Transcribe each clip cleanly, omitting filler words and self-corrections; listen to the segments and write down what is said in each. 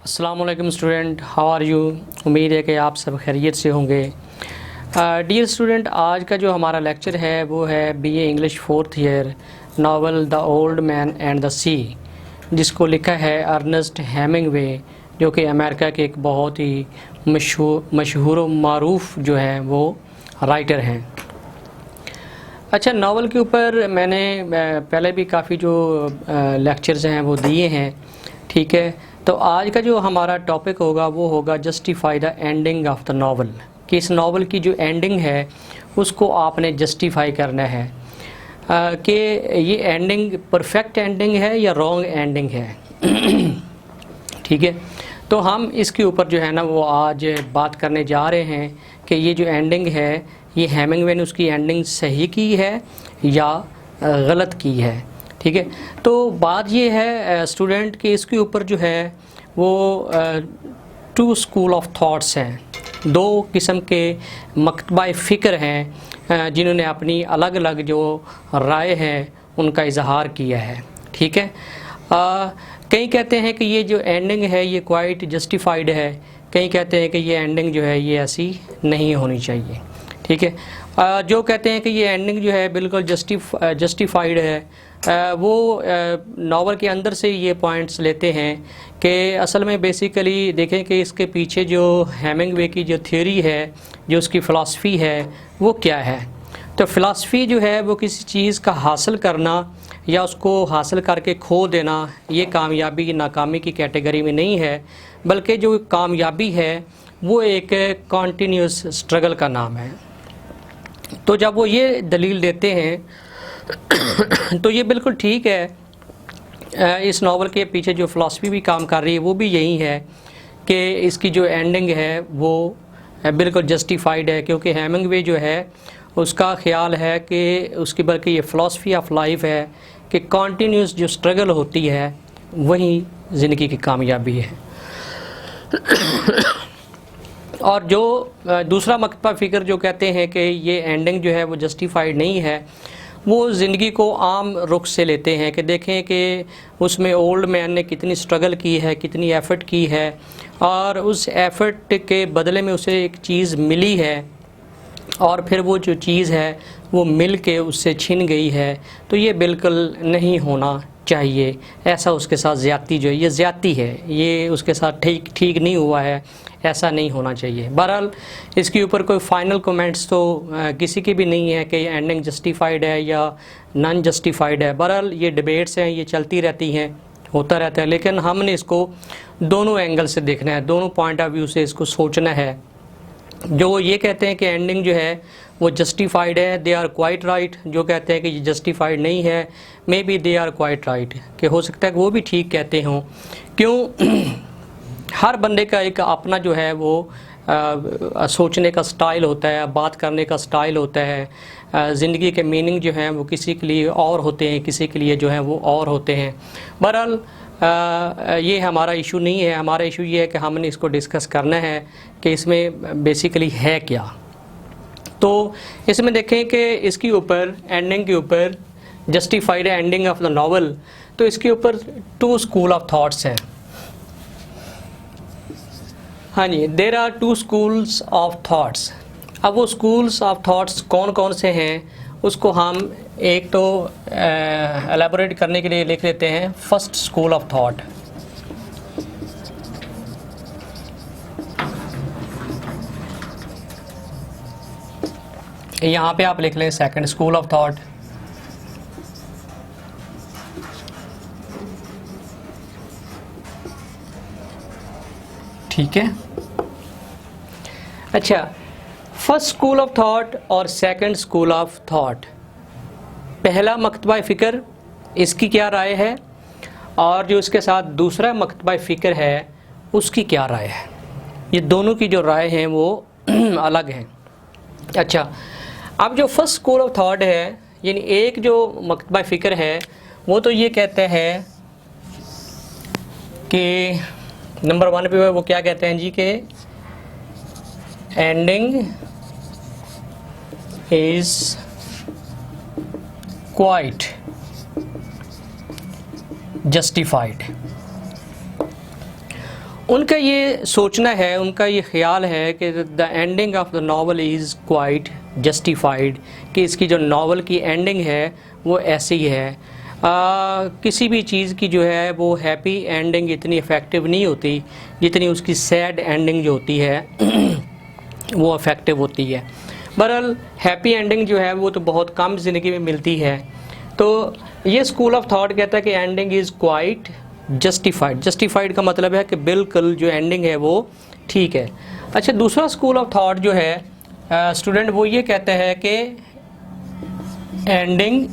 अस्सलाम वालेकुम student, how are you. उम्मीद है कि आप सब खैरियत से होंगे। डियर स्टूडेंट, आज का जो हमारा लेक्चर है वो है BA English fourth year novel the old man and the sea, जिसको लिखा है अर्नेस्ट हेमिंगवे, जो कि अमेरिका के एक बहुत ही मशहूर व मारूफ जो है वो राइटर हैं। अच्छा, नावल के ऊपर मैंने पहले भी काफ़ी जो लेक्चर्स हैं वो दिए हैं, ठीक है। तो आज का जो हमारा टॉपिक होगा वो होगा justify the ending of the novel, कि इस नावल की जो एंडिंग है उसको आपने जस्टिफाई करना है कि ये एंडिंग परफेक्ट एंडिंग है या रॉन्ग एंडिंग है। ठीक है, तो हम इसके ऊपर जो है ना वो आज बात करने जा रहे हैं कि ये जो एंडिंग है ये हेमिंगवे ने उसकी एंडिंग सही की है या गलत की है। ठीक है, तो बात ये है स्टूडेंट कि इसके ऊपर जो है वो टू स्कूल ऑफ थॉट्स हैं, दो किस्म के मकतबा फ़िक्र हैं जिन्होंने अपनी अलग अलग जो राय है उनका इजहार किया है। ठीक है, कई कहते हैं कि ये जो एंडिंग है ये क्वाइट जस्टिफाइड है, कई कहते हैं कि ये एंडिंग जो है ये ऐसी नहीं होनी चाहिए। ठीक है, जो कहते हैं कि ये एंडिंग जो है बिल्कुल जस्टिफाइड है वो नावल के अंदर से ये पॉइंट्स लेते हैं कि असल में बेसिकली देखें कि इसके पीछे जो हेमिंगवे की जो थ्योरी है, जो उसकी फ़िलासफ़ी है वो क्या है। तो फ़िलासफ़ी जो है वो किसी चीज़ का हासिल करना या उसको हासिल करके खो देना, ये कामयाबी नाकामी की कैटेगरी में नहीं है, बल्कि जो कामयाबी है वो एक कॉन्टीन्यूस स्ट्रगल का नाम है। तो जब वो ये दलील देते हैं तो ये बिल्कुल ठीक है। इस नावल के पीछे जो फ़िलासफ़ी भी काम कर रही है वो भी यही है कि इसकी जो एंडिंग है वो बिल्कुल जस्टिफाइड है, क्योंकि हेमिंगवे जो है उसका ख़्याल है कि उसकी बल्कि ये फ़िलासफ़ी ऑफ लाइफ है कि कॉन्टीन्यूस जो स्ट्रगल होती है वही ज़िंदगी की कामयाबी है। और जो दूसरा मकतबा फ़िक्र जो कहते हैं कि ये एंडिंग जो है वो जस्टिफाइड नहीं है, वो ज़िंदगी को आम रुख से लेते हैं कि देखें कि उसमें ओल्ड मैन ने कितनी स्ट्रगल की है, कितनी एफ़र्ट की है, और उस एफ़र्ट के बदले में उसे एक चीज़ मिली है और फिर वो जो चीज़ है वो मिल के उससे छिन गई है। तो ये बिल्कुल नहीं होना चाहिए, ऐसा उसके साथ ज़्यादती जो है ये ज़्यादती है, ये उसके साथ ठीक नहीं हुआ है, ऐसा नहीं होना चाहिए। बहरहाल इसके ऊपर कोई फ़ाइनल कमेंट्स तो किसी की भी नहीं है कि एंडिंग जस्टिफाइड है या नॉन जस्टिफाइड है। बहरहाल ये डिबेट्स हैं, ये चलती रहती हैं, होता रहता है, लेकिन हमने इसको दोनों एंगल से देखना है, दोनों पॉइंट ऑफ व्यू से इसको सोचना है। जो ये कहते हैं कि एंडिंग जो है वो जस्टिफाइड है, दे आर क्वाइट राइट। जो कहते हैं कि ये जस्टिफाइड नहीं है, may be they are quite right, कि हो सकता है कि वो भी ठीक कहते हों। क्यों? हर बंदे का एक अपना जो है वो सोचने का स्टाइल होता है, बात करने का स्टाइल होता है। ज़िंदगी के मीनिंग जो हैं वो किसी के लिए और होते हैं, किसी के लिए जो हैं वो और होते हैं। बहरहाल ये हमारा इशू नहीं है, हमारा इशू ये है कि हमने इसको डिस्कस करना है कि इसमें बेसिकली है क्या। तो इसमें देखें कि इसके ऊपर एंडिंग के ऊपर justified ending of the novel, तो इसके ऊपर टू स्कूल ऑफ थॉट्स हैं। हाँ जी, there are two schools of thoughts. अब वो स्कूल्स ऑफ थॉट्स कौन कौन से हैं उसको हम एक तो एलेबोरेट करने के लिए लिख लेते हैं। फर्स्ट स्कूल ऑफ थॉट, यहाँ पे आप लिख लें सेकंड स्कूल ऑफ थॉट। ठीक है, अच्छा, फर्स्ट स्कूल ऑफ थॉट और सेकंड स्कूल ऑफ थॉट, पहला मकतबा फ़िक्र इसकी क्या राय है और जो इसके साथ दूसरा मकतबा फ़िक्र है उसकी क्या राय है। ये दोनों की जो राय हैं वो अलग हैं। अच्छा, अब जो फर्स्ट स्कूल ऑफ थॉट है, यानी एक जो मकतबा फ़िक्र है वो तो ये कहते हैं कि नंबर 1 पे वो क्या कहते हैं जी कि एंडिंग इज़ क्वाइट जस्टिफाइड। उनका ये सोचना है, उनका ये ख्याल है कि the ending of the novel is quite justified, कि इसकी जो नावल की एंडिंग है वो ऐसी है। किसी भी चीज़ की जो है वो हैप्पी एंडिंग इतनी इफ़ेक्टिव नहीं होती जितनी उसकी सैड एंडिंग जो होती है वो इफ़ेक्टिव होती है। बहरहाल हैप्पी एंडिंग जो है वो तो बहुत कम ज़िंदगी में मिलती है। तो ये स्कूल ऑफ थॉट कहता है कि ending is quite justified. Justified का मतलब है कि बिल्कुल जो एंडिंग है वो ठीक है। अच्छा, दूसरा स्कूल ऑफ थॉट जो है स्टूडेंट वो ये कहते हैं कि एंडिंग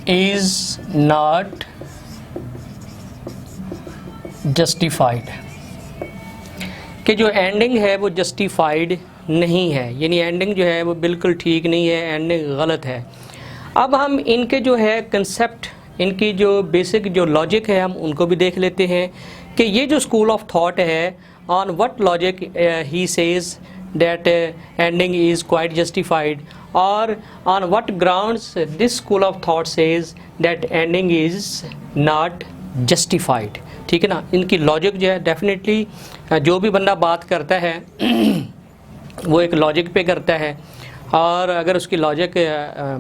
इज़ नॉट जस्टिफाइड, कि जो एंडिंग है वो जस्टिफाइड नहीं है, यानी एंडिंग जो है वो बिल्कुल ठीक नहीं है, एंडिंग गलत है। अब हम इनके जो है कंसेप्ट, इनकी जो बेसिक जो लॉजिक है हम उनको भी देख लेते हैं कि ये जो स्कूल ऑफ थॉट है on what logic he says that ending is quite justified, और on what grounds this school of thought says that ending is not justified. ठीक है ना, इनकी लॉजिक जो है डेफिनेटली जो भी बंदा बात करता है वो एक लॉजिक पे करता है, और अगर उसकी लॉजिक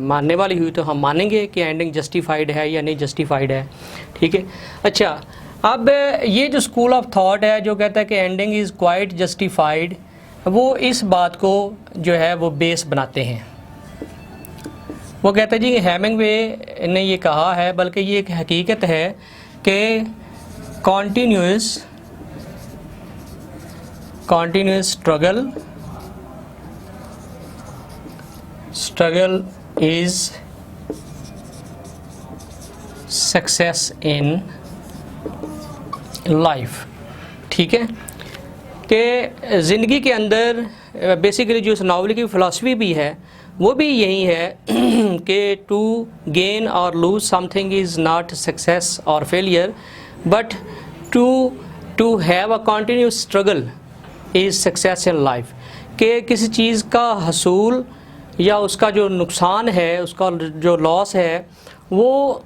मानने वाली हुई तो हम मानेंगे कि एंडिंग जस्टिफाइड है या नहीं जस्टिफाइड है। ठीक है। अच्छा, अब ये जो स्कूल ऑफ थॉट है जो कहता है कि एंडिंग इज़ क्वाइट जस्टिफाइड, वो इस बात को जो है वो बेस बनाते हैं। वो कहते हैं जी हेमिंगवे ने ये कहा है, बल्कि ये एक हकीकत है कि continuous struggle is success in life। ठीक है, कि ज़िंदगी के अंदर बेसिकली जो इस नावल की फ़िलासफ़ी भी है वो भी यही है कि टू गेन और lose something is not success और failure, but to have a continuous struggle is success in life, कि किसी चीज़ का हसूल या उसका जो नुकसान है, उसका जो लॉस है, वो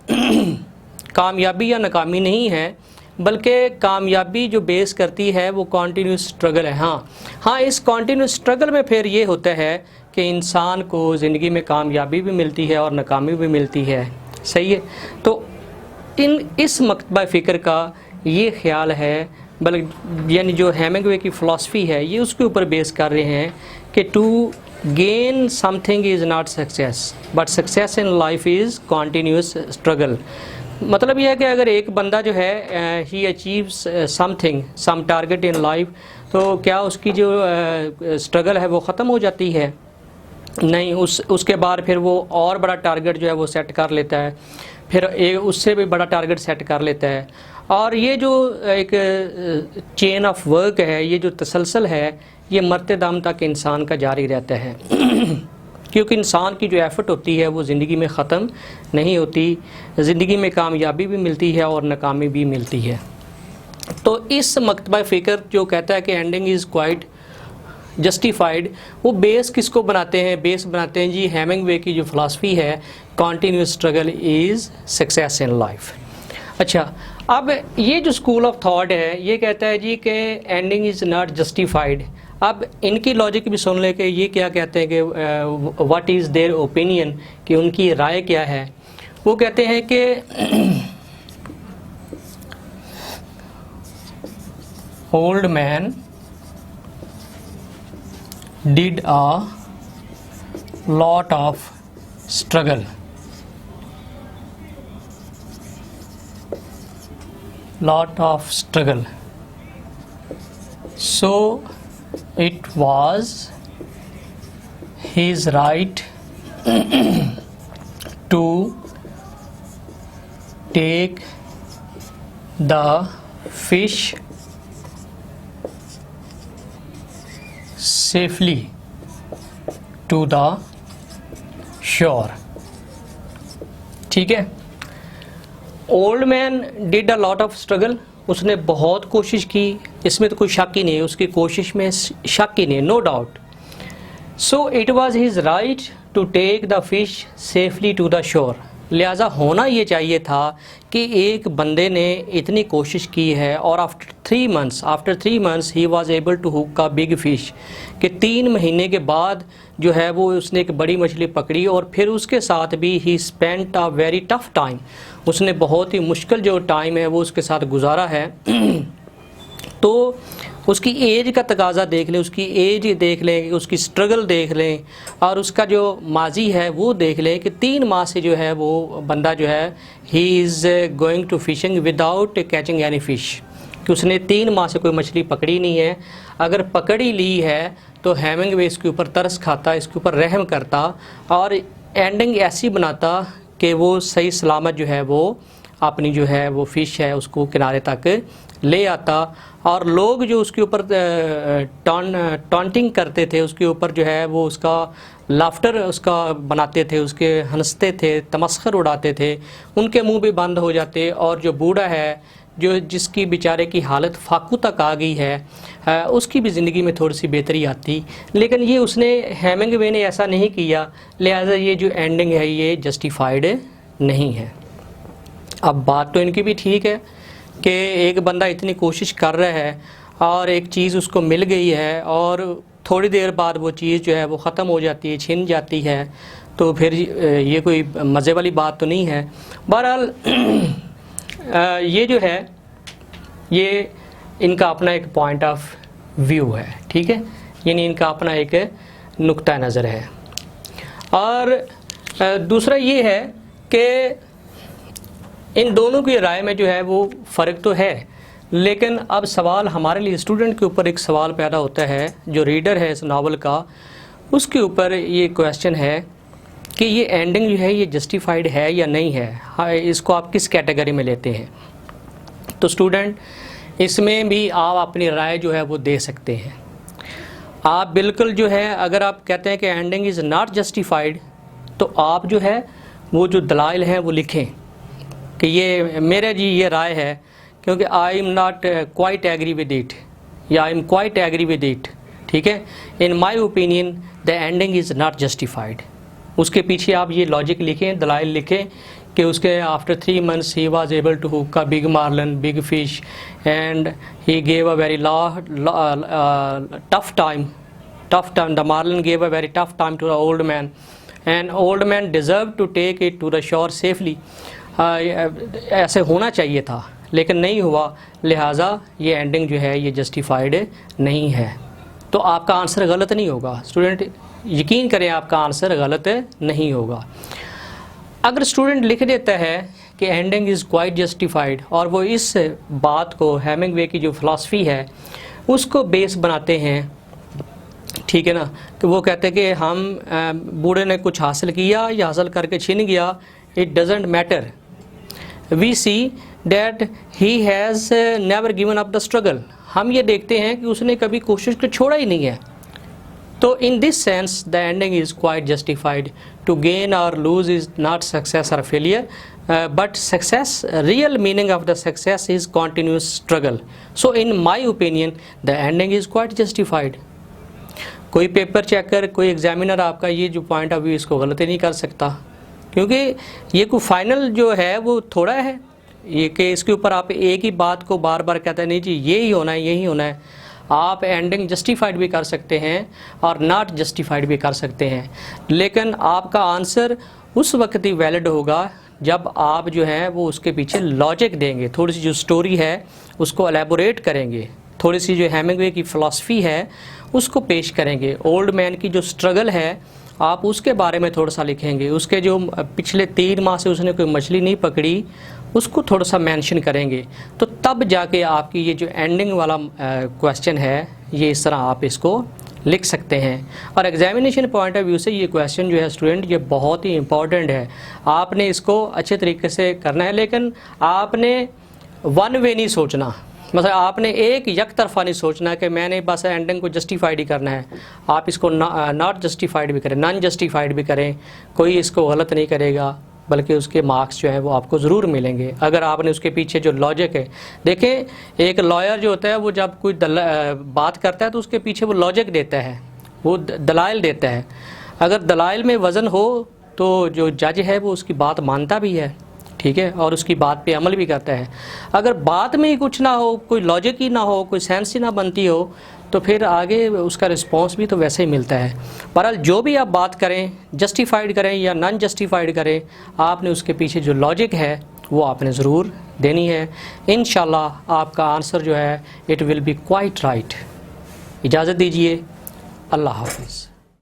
कामयाबी या नाकामी नहीं है, बल्कि कामयाबी जो बेस करती है वो कॉन्टीन्यूस स्ट्रगल है। हाँ, इस कॉन्टीन्यूस स्ट्रगल में फिर ये होता है कि इंसान को ज़िंदगी में कामयाबी भी मिलती है और नाकामी भी मिलती है। सही है। तो इस मकतबा फ़िक्र का ये ख्याल है, बल्कि यानी जो हेमिंगवे की फ़िलासफ़ी है ये उसके ऊपर बेस कर रहे हैं कि to gain something is not success, but success in life is continuous struggle. मतलब यह है कि अगर एक बंदा जो है he achieves something, some target in life, तो क्या उसकी जो स्ट्रगल है वो ख़त्म हो जाती है? नहीं, उसके बाद फिर वो और बड़ा टारगेट जो है वो सेट कर लेता है, फिर उससे भी बड़ा टारगेट सेट कर लेता है। और ये जो एक चेन ऑफ वर्क है, ये जो तसलसल है, ये मरते दम तक इंसान का जारी रहता है क्योंकि इंसान की जो एफ़र्ट होती है वो ज़िंदगी में ख़त्म नहीं होती। ज़िंदगी में कामयाबी भी मिलती है और नाकामी भी मिलती है। तो इस मकतबा फ़िक्र जो कहता है कि एंडिंग इज़ क्वाइट जस्टिफाइड, वो बेस किसको बनाते हैं? बेस बनाते हैं जी हेमिंगवे की जो फ़िलासफ़ी है, continuous struggle is success in life. अच्छा, अब ये जो स्कूल ऑफ थॉट है ये कहता है जी कि एंडिंग इज़ नॉट जस्टिफाइड। अब इनकी लॉजिक भी सुन ले कि ये क्या कहते हैं कि व्हाट इज़ देयर ओपिनियन, कि उनकी राय क्या है। वो कहते हैं कि old man did a lot of struggle, so it was his right to take the fish safely to the shore। ठीक है। Old man did a lot of struggle, उसने बहुत कोशिश की, इसमें तो कोई शक ही नहीं है, उसकी कोशिश में शक ही नहीं, no doubt. So it was his right to take the fish safely to the shore, लिहाजा होना ये चाहिए था कि एक बंदे ने इतनी कोशिश की है और after 3 months he was able to hook a big fish, कि 3 महीने के बाद जो है वो उसने एक बड़ी मछली पकड़ी, और फिर उसके साथ भी ही spent a very tough time, उसने बहुत ही मुश्किल जो टाइम है वो उसके साथ गुजारा है। तो उसकी एज का तकाज़ा देख लें, उसकी एज देख लें, उसकी स्ट्रगल देख लें, और उसका जो माजी है वो देख लें कि 3 माह से जो है वो बंदा जो है he is going to fishing without catching any fish, कि उसने 3 माह से कोई मछली पकड़ी नहीं है। अगर पकड़ी ली है तो हेमिंगवे इसके ऊपर तरस खाता, इसके ऊपर रहम करता और एंडिंग ऐसी बनाता कि वो सही सलामत जो है वो अपनी जो है वो फ़िश है उसको किनारे तक ले आता, और लोग जो उसके ऊपर टॉन्टिंग करते थे, उसके ऊपर जो है वो उसका लाफ्टर उसका बनाते थे, उसके हंसते थे, तमस्खर उड़ाते थे, उनके मुंह भी बंद हो जाते। और जो बूढ़ा है, जो जिसकी बेचारे की हालत फाकू तक आ गई है, उसकी भी ज़िंदगी में थोड़ी सी बेहतरी आती। लेकिन ये उसने हेमिंगवे ने ऐसा नहीं किया, लिहाजा ये जो एंडिंग है ये जस्टिफाइड नहीं है। अब बात तो इनकी भी ठीक है कि एक बंदा इतनी कोशिश कर रहा है और एक चीज़ उसको मिल गई है और थोड़ी देर बाद वो चीज़ जो है वो ख़त्म हो जाती है, छिन जाती है, तो फिर ये कोई मज़े वाली बात तो नहीं है। बहरहाल ये जो है ये इनका अपना एक पॉइंट ऑफ व्यू है, ठीक है, यानी इनका अपना एक नुक्ता नज़र है। और दूसरा ये है कि इन दोनों की राय में जो है वो फ़र्क तो है, लेकिन अब सवाल हमारे लिए स्टूडेंट के ऊपर एक सवाल पैदा होता है, जो रीडर है इस नावल का, उसके ऊपर ये क्वेश्चन है कि ये एंडिंग जो है ये जस्टिफाइड है या नहीं है। हाँ, इसको आप किस कैटेगरी में लेते हैं। तो स्टूडेंट इसमें भी आप अपनी राय जो है वो दे सकते हैं। आप बिल्कुल जो है अगर आप कहते हैं कि एंडिंग इज़ नॉट जस्टिफाइड, तो आप जो है वो जो दलाइल हैं वो लिखें कि ये मेरे जी ये राय है, क्योंकि I am not quite agree with it या I am quite agree with it, ठीक है, in my opinion the ending is not justified. उसके पीछे आप ये लॉजिक लिखें, दलाइल लिखें कि उसके after 3 months he was able to hook a big marlin, big fish, and he gave a very tough time, the marlin gave a very tough time to the old man, and old man deserve to take it to the shore safely. ऐसे होना चाहिए था लेकिन नहीं हुआ, लिहाजा ये ending जो है ये जस्टिफाइड नहीं है। तो आपका आंसर गलत नहीं होगा स्टूडेंट, यकीन करें आपका आंसर गलत नहीं होगा। अगर स्टूडेंट लिख देता है कि एंडिंग इज़ क्वाइट जस्टिफाइड और वो इस बात को हेमिंगवे की जो फ़िलासफ़ी है उसको बेस बनाते हैं, ठीक है ना, कि वो कहते हैं कि हम बूढ़े ने कुछ हासिल किया या हासिल करके छिन गया, it doesn't matter, we see that he has never given up the struggle. हम ये देखते हैं कि उसने कभी कोशिश को छोड़ा ही नहीं है। तो in this sense the ending is quite justified. To gain और लूज इज़ नॉट सक्सेस और failure, but success, real meaning of the success is continuous struggle. So in my opinion the ending is quite justified. कोई paper checker, कोई examiner आपका ये जो point of view इसको गलत ही नहीं कर सकता, क्योंकि ये कोई फाइनल जो है वो थोड़ा है ये कि इसके ऊपर आप एक ही बात को बार बार कहते हैं नहीं जी यही होना है, यही होना है। आप एंडिंग जस्टिफाइड भी कर सकते हैं और नॉट जस्टिफाइड भी कर सकते हैं, लेकिन आपका आंसर उस वक्त ही वैलिड होगा जब आप जो है वो उसके पीछे लॉजिक देंगे, थोड़ी सी जो स्टोरी है उसको एलेबोरेट करेंगे, थोड़ी सी जो हेमिंगवे की फ़िलासफ़ी है उसको पेश करेंगे, ओल्ड मैन की जो स्ट्रगल है आप उसके बारे में थोड़ा सा लिखेंगे, उसके जो पिछले 3 माह से उसने कोई मछली नहीं पकड़ी उसको थोड़ा सा मेंशन करेंगे। तो तब जाके आपकी ये जो एंडिंग वाला क्वेश्चन है ये इस तरह आप इसको लिख सकते हैं। और एग्जामिनेशन पॉइंट ऑफ व्यू से ये क्वेश्चन जो है स्टूडेंट ये बहुत ही इम्पॉर्टेंट है, आपने इसको अच्छे तरीके से करना है, लेकिन आपने वन वे नहीं सोचना, मतलब आपने एक यक तरफा नहीं सोचना कि मैंने बस एंडिंग को जस्टिफाइड ही करना है। आप इसको नॉट जस्टिफाइड भी करें, नॉन जस्टिफाइड भी करें, कोई इसको गलत नहीं करेगा, बल्कि उसके मार्क्स जो है वो आपको ज़रूर मिलेंगे अगर आपने उसके पीछे जो लॉजिक है। देखें एक लॉयर जो होता है वो जब कोई बात करता है तो उसके पीछे वो लॉजिक देता है, वो दलाइल देता है। अगर दलाइल में वज़न हो तो जो जज है वो उसकी बात मानता भी है, ठीक है, और उसकी बात पे अमल भी करता है। अगर बात में ही कुछ ना हो, कोई लॉजिक ही ना हो, कोई सेंस ही ना बनती हो, तो फिर आगे उसका रिस्पॉन्स भी तो वैसे ही मिलता है। बहरहाल जो भी आप बात करें, जस्टिफाइड करें या नॉन जस्टिफाइड करें, आपने उसके पीछे जो लॉजिक है वो आपने ज़रूर देनी है। इंशाल्लाह आपका आंसर जो है it will be quite right. इजाज़त दीजिए, अल्लाह हाफ़िज़।